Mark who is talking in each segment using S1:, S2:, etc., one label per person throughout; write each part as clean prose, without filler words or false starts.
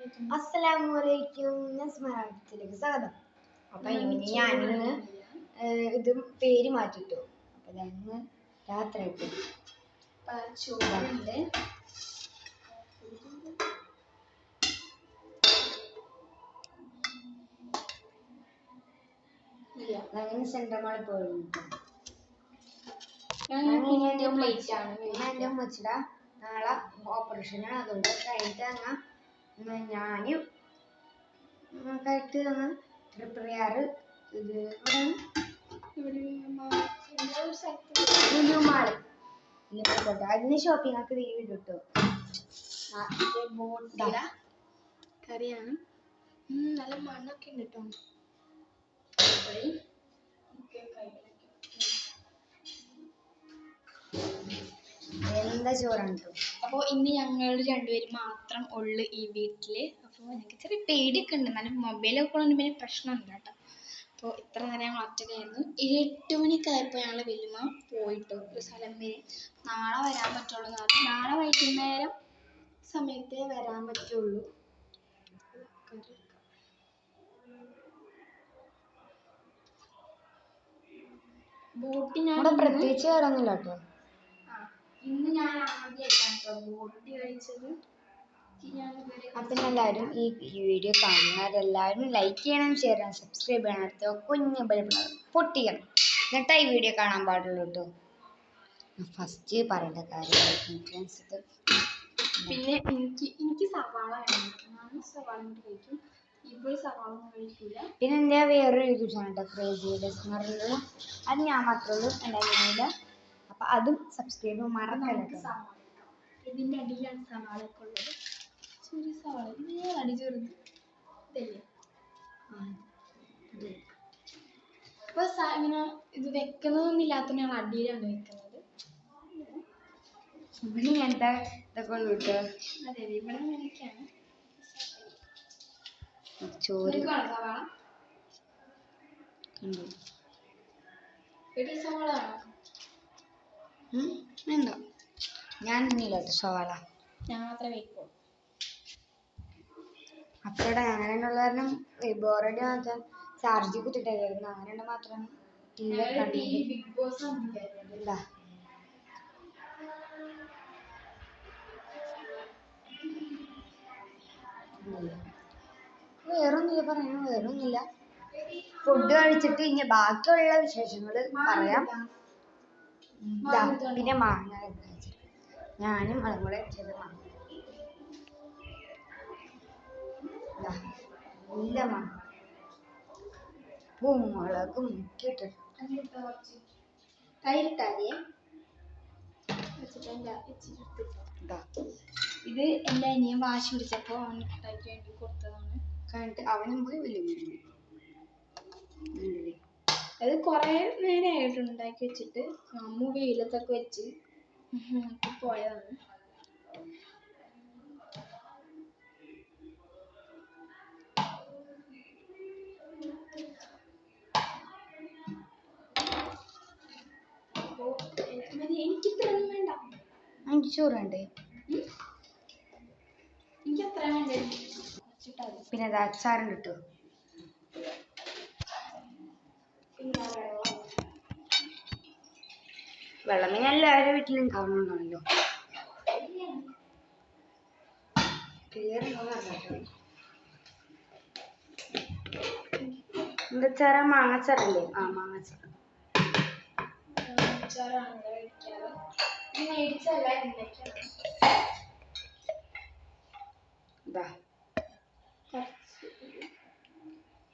S1: അസ്സലാമലൈക്കും, നസ്മറാത്തിലേക്ക് സ്വാഗതം. അപ്പൊ ഞാനിന്ന് ഇത് പേര് മാറ്റിട്ടു. അപ്പൊ ഞങ്ങൾ രാത്രി ചോറുണ്ട്, അങ്ങനെ സെന്റർമാൾ പോയിട്ട് എൻ്റെ ഉമ്മച്ചിട നാളെ ഓപ്പറേഷനാണ്. അതുകൊണ്ട് കഴിഞ്ഞിട്ട് ഞാനും കഴിട്ട് പ്രിപ്പയർ ചെയ്യാറ്. ഇത് ലുലുമാള് അതിന് ഷോപ്പിംഗ് ഒക്കെ വീട് കിട്ടും. കറിയാണ്, നല്ല മണ്ണൊക്കെ ഉണ്ട് കേട്ടോ. എന്താ ചോറാണ് കേട്ടോ. അപ്പോൾ ഇന്ന് ഞങ്ങൾ രണ്ടുപേരും മാത്രം ഉള്ളു ഈ വീട്ടില്. അപ്പോൾ ഞങ്ങൾക്ക് ചെറിയ പേടിയൊക്കെ ഉണ്ട്, എന്നാലും മൊബൈലൊക്കെ ഉള്ളത് പിന്നെ പ്രശ്നമില്ല കേട്ടോ. അപ്പോൾ ഇത്ര നേരം ഞങ്ങൾ ഒറ്റയ്ക്കായിരുന്നു. 8 മണിക്കായപ്പോൾ ഞങ്ങൾ വലിയ പോയിട്ട് ഒരു സ്ഥലം വരെ. നാളെ വരാൻ പറ്റുള്ളൂ. നാളെ വൈകുന്നേരം സമയത്തേ വരാൻ പറ്റുള്ളൂ. ബോട്ടിന് പ്രത്യേകിച്ച് കയറുന്നില്ല കേട്ടോ. ഇന്ന് ഞാൻ ആദ്യമായിട്ടാണ് ബോട്ടി കഴിച്ചത്. അപ്പം എല്ലാവരും ഈ വീഡിയോ കാണുന്നവരെല്ലാവരും ലൈക്ക് ചെയ്യണം, ഷെയർ ചെയ്യണം, സബ്സ്ക്രൈബ് ചെയ്യണം, അടുത്ത കുഞ്ഞ് പൊട്ടിക്കണം. എന്നിട്ടാ ഈ വീഡിയോ കാണാൻ പാടുള്ളൂ കേട്ടോ. ഫസ്റ്റ് പറയേണ്ട കാര്യം പിന്നെ എനിക്ക് സവാള വേണം. സവാള കഴിക്കും. ഇപ്പോൾ സവാള കഴിക്കില്ല. പിന്നെ എൻ്റെ വേറൊരു യൂട്യൂബ് ചാനൽ ക്രേസി ഡെസ് എന്ന് പറയുന്നത്, അത് ഞാൻ മാത്രമേ ഉള്ളൂ എൻ്റെ അനിയനില്ല. അപ്പം അതും സബ്സ്ക്രൈബ് മറക്കല്ല. ഇതിൻ്റെ അടിയിലാണ് സവാളയൊക്കെ ഉള്ളത്. ചെറിയ സവാള ഇത് അടി ചെറുത് ഇതല്ലേ. അപ്പോൾ ഇങ്ങനെ ഇത് വെക്കുന്നതൊന്നുമില്ലാത്ത ഞങ്ങൾ അടിയിലാണ് വെക്കുന്നത്. ഇവിടെ ഇങ്ങനത്തെ ഇതൊക്കെ ഉണ്ട് കേട്ടോ. അതെ, ഇവിടെ അങ്ങനെയൊക്കെയാണ്. ചോറ് സവാള സവാള വേണ്ട, ഞാൻ ഇന്നില്ലാത്ത സവാള ഞാൻ മാത്രമേ വെക്കൂ. അപ്പോടെ അങ്ങനെയുള്ള കാരണം ബോറടി മാത്രം ചാർജ് കുത്തിട്ടായിരുന്നു. അങ്ങനെയുള്ള മാത്രം ടി വി ബിഗ് ബോസ് എന്താ വേറൊന്നുമില്ല പറയാൻ. വേറൊന്നുമില്ല. ഫുഡ് കഴിച്ചിട്ട് ഇനി ബാക്കിയുള്ള വിശേഷങ്ങൾ പറയാം. പിന്നെ മാങ്ങ ഞാനും അതും കൂടെ ചെയ്ത് മാങ്ങ നല്ല മാങ്ങ പൂമുളകും ഇട്ടിട്ട് തൈരിട്ടാലേ ഇത് എൻ്റെ അനിയൻ വാശി പിടിച്ചപ്പോൾ അവൻ ഉണ്ടാക്കി വേണ്ടി കൊടുത്തതാണ്. കഴിഞ്ഞിട്ട് അവനും പോയി വലിയ അത് കുറേ നേരമായിട്ട് ഉണ്ടാക്കി വെച്ചിട്ട് അമ്മ വെയിലത്തൊക്കെ വെച്ച് പോയതാണ്. എനിക്കിത്രയൊന്നും വേണ്ട. എനിക്ക് ചോറ് വേണ്ടേ? എനിക്കത്ര വേണ്ടേ. പിന്നെ അത് അച്ചാറും കിട്ടും. വെള്ളം പിന്നെ എല്ലാവരുടെ വീട്ടിലും കാണുന്നുണ്ടല്ലോ. എന്താച്ചാറ മാങ്ങച്ചാറല്ലേ? ആ മാങ്ങച്ചാറ്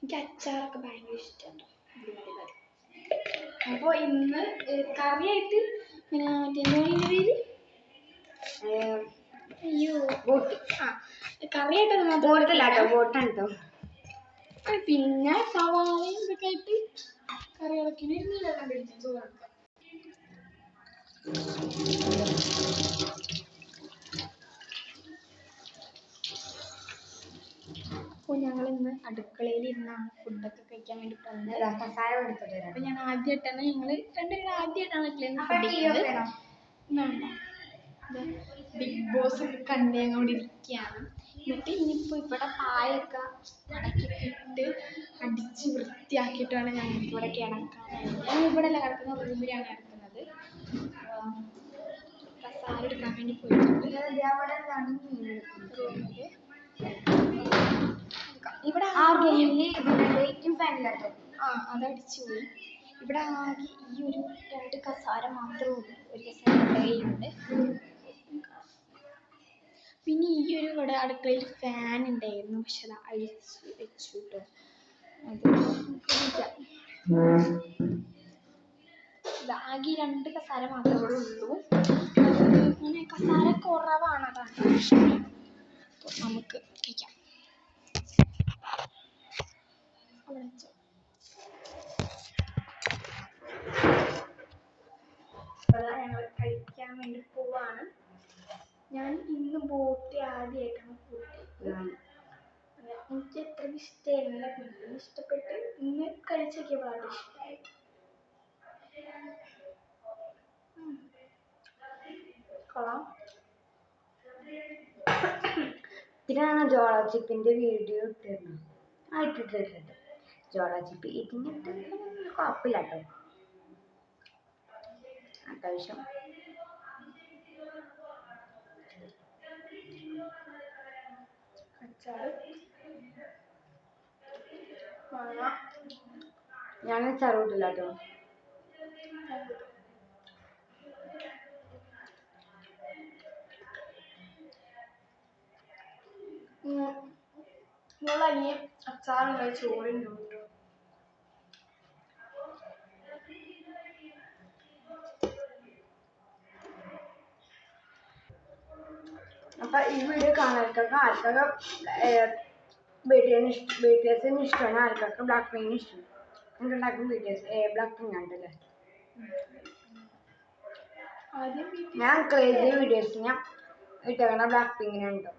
S1: എനിക്ക് അച്ചാറൊക്കെ ഭയങ്കര ഇഷ്ടമാണ്. അപ്പോൾ ഇന്ന് കറിയായിട്ട് പിന്നെ പേര് അയ്യോ ബോട്ട്. കറിയായിട്ട് ബോട്ടല്ലാട്ടോ, ബോട്ടാണ് കേട്ടോ. പിന്നെ സവാളയും ഇതൊക്കെ ആയിട്ട് കറികളൊക്കെ ചോറെടുക്കാം. അപ്പോൾ ഞങ്ങളിന്ന് അടുക്കളയിൽ ഇരുന്നാണ് ഫുഡൊക്കെ കഴിക്കാൻ വേണ്ടി പോകുന്നത്. അപ്പോൾ ഞാൻ ആദ്യമായിട്ടാണ് ഞങ്ങൾ രണ്ടുപേരും ആദ്യമായിട്ടാണ് ഫുഡ് വേണ്ട ബിഗ് ബോസ് ഒക്കെ കണ്ട് ഞങ്ങൾ ഇരിക്കുകയാണ്.
S2: എന്നിട്ട് ഇനിയിപ്പോൾ ഇവിടെ പായൊക്കെ മടക്കിയിട്ട് അടിച്ച് വൃത്തിയാക്കിയിട്ടാണ് ഞങ്ങൾക്ക് ഇവിടെ കിടക്കാനായിട്ട്. ഞാൻ ഇവിടെ അല്ല കിടക്കുന്ന റൂമിലാണ് കിടക്കുന്നത്. കസാര എടുക്കാൻ വേണ്ടി പോയിട്ടുണ്ട് റൂമിൽ. ഇവിടെ അതടിച്ചു പോയി. ഇവിടെ ആകെ ഈ ഒരു 2 കസാര മാത്രമേ ഉള്ളൂ. ഒരു കസാര ഉണ്ട്. പിന്നെ ഈ ഒരു ഇവിടെ അടുക്കളയിൽ ഫാൻ ഉണ്ടായിരുന്നു, പക്ഷെ അത് അഴിച്ച് വെച്ചു കേട്ടോ. അത് ആകെ 2 കസാര മാത്രമേ ഇവിടെ ഉള്ളൂ. അങ്ങനെ കസാര കുറവാണ്, അതാണ് പ്രശ്നം. അപ്പോൾ നമുക്ക് കഴിക്കാം. ഞങ്ങൾ കഴിക്കാൻ വേണ്ടി പോവാണ്. ഞാൻ ഇന്ന് ബോട്ടി ആദ്യമായിട്ടാണ് കൂട്ടിയത്. എനിക്ക് അത്ര ഇഷ്ടമായിരുന്നില്ല, പിന്നെ ഇഷ്ടപ്പെട്ട് ഇന്ന് കഴിച്ചൊക്കെയാണ് ഇഷ്ടമായി. കൊള്ളാം.
S1: ഇതിനാണ് ജോള ചിപ്പിന്റെ വീഡിയോ ഇട്ടിരുന്നത്. ഇട്ടിട്ടുണ്ട് ജോള ചിപ്പ്. ഇതിനിട്ട് കുഴപ്പമില്ല കേട്ടോ, അത്യാവശ്യം. ഞാൻ ചെറുതില്ല കേട്ടോ.
S2: നിങ്ങളതിന് അച്ചാറുള്ള ചോറുണ്ടോ?
S1: അപ്പൊ ഈ വീഡിയോ കാണാനൊക്കെ ആർക്കൊക്കെ BTSന് ഇഷ്ടമാണ്, ആർക്കൊക്കെ ബ്ലാക്ക് പിങ്കിന് ഇഷ്ടം. ഉണ്ടാക്കും BTS ബ്ലാക്ക് പിങ്ക് ആണല്ലേ. ഞാൻ ക്രേസി വീഡിയോസിന് ഇട്ടേക്കണ ബ്ലാക്ക് പിങ്കിനുണ്ടോ.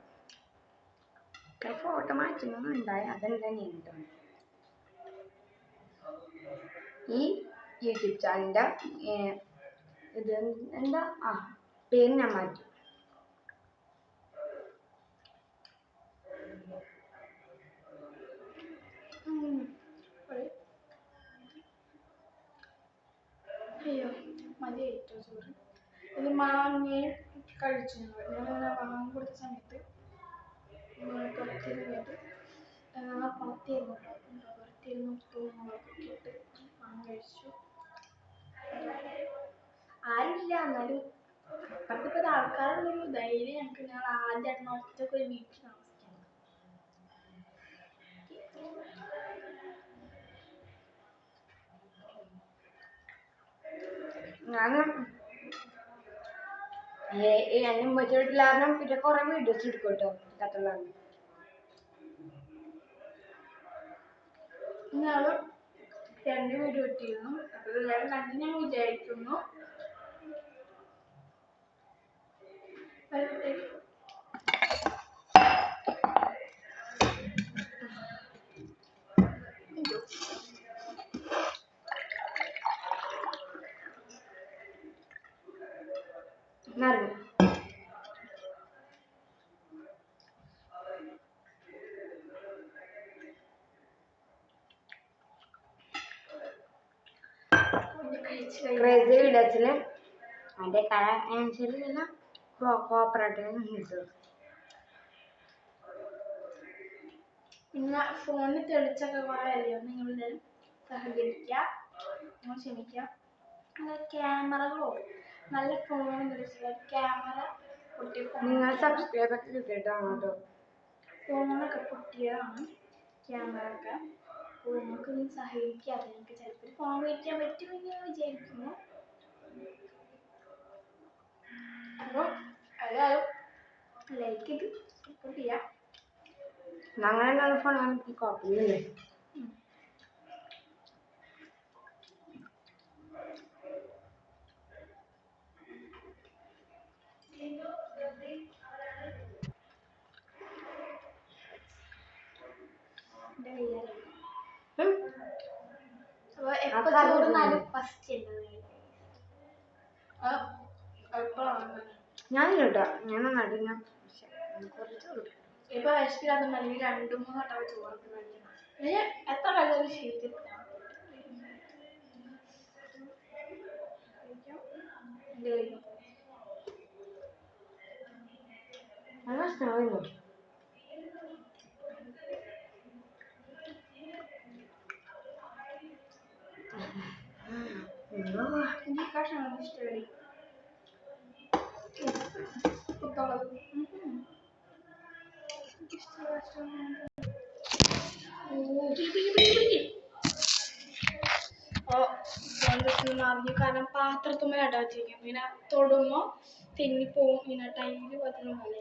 S1: ഫോട്ടോ മാറ്റുന്നൊന്നും ഉണ്ടായി, അതെന്താ നീണ്ടോ. ഈ യൂട്യൂബ് ചാനലിന്റെ ഇത് എന്താ പേര് ഞാൻ മാറ്റി.
S2: അയ്യോ മതിയായിട്ടോ ചോറ്. ഇത് മാങ്ങയും കഴിച്ചു. ഞങ്ങളിങ്ങനെ വാങ്ങാൻ കൊടുത്ത സമയത്ത് പുറത്തിരുന്നിട്ട് പുറത്തിരുന്ന് ഉപ്പും മുളകൊക്കെ ഇട്ട് മാങ്ങ കഴിച്ചു. ആരുമില്ല, എന്നാലും അപ്പുറത്തിപ്പത് ആൾക്കാരുള്ളൊരു ധൈര്യം ഞങ്ങൾക്ക്. ഞങ്ങൾ ആദ്യമായിട്ട് ഒറ്റയ്ക്ക് ഒരു വീട്ടിൽ താമസിക്കണം.
S1: ഞാൻ ഉമ്മച്ചിട്ടില്ല കാരണം പിന്നെ കുറെ വീഡിയോസ് എടുക്കും കേട്ടോ. കത്തുള്ളതാണ്
S2: ഞങ്ങൾ 2 വീഡിയോ ഇട്ടിരുന്നു. അപ്പോൾ എല്ലാവരും കണ്ടു ഞാൻ വിചാരിക്കുന്നു.
S1: ക്രേസി വീഡിയോസില് അതിന്റെ കഥ അനുസരിച്ചുള്ള കോപ്പറേറ്റീവ്.
S2: പിന്നെ ഫോണിൽ തെളിച്ചൊക്കെ കുറേ അറിയോ, നിങ്ങൾ സഹകരിക്കുക, നിങ്ങൾ ക്ഷമിക്കുക. ക്യാമറകളോ നല്ല ഫോൺ ക്യാമറ പൊട്ടിയ
S1: സബ്സ്ക്രൈബ് ഒക്കെ കിട്ടിയിട്ടാണോ
S2: ഫോണൊക്കെ പൊട്ടിയതാണ് ക്യാമറ ഒക്കെ. അപ്പോൾ നിങ്ങൾക്കൊന്നും സഹകരിക്കാതെ എനിക്ക് ചിലപ്പോൾ ഫോൺ മേടിക്കാൻ പറ്റുമെന്ന് ഞാൻ വിചാരിക്കുന്നു. അപ്പോൾ എല്ലാവരും ലൈക്ക് ചെയ്ത് സപ്പോർട്ട് ചെയ്യാം.
S1: ഞങ്ങളുടെ ഫോൺ കുഴപ്പമില്ലേ. ഞാൻ കേട്ടോ ഞാൻ നന്നായിട്ട് കുറച്ച്
S2: ഇപ്പൊ വിശപ്പില്ലാത്ത അല്ലെങ്കിൽ 2-3 വട്ടം ചോറൊക്കെ കഴിക്കണം. എത്ര കഴിച്ചാലും ശീലിക്കും. എനിക്ക് കഷ്ണം ഇഷ്ടമായി. മറിഞ്ഞു കാരണം പാത്രത്തുമ്മലാട്ടോ വെച്ചിരിക്കും. പിന്നെ തൊടുമ്പോ തെന്നിപ്പോവും. പിന്നെ ടൈല് പറ്റുന്ന പോലെ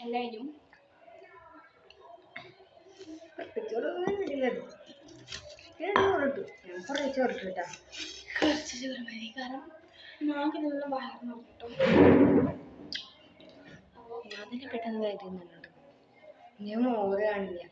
S2: എല്ലാവരും കുറച്ച് ചോറ് മതി. കാരണം ഞങ്ങൾക്ക് നല്ല വയറിന് കിട്ടും.
S1: ഞാൻ തന്നെ പെട്ടെന്ന് വരുന്നുണ്ട്. ഞാൻ മോറ് കാണില്ല.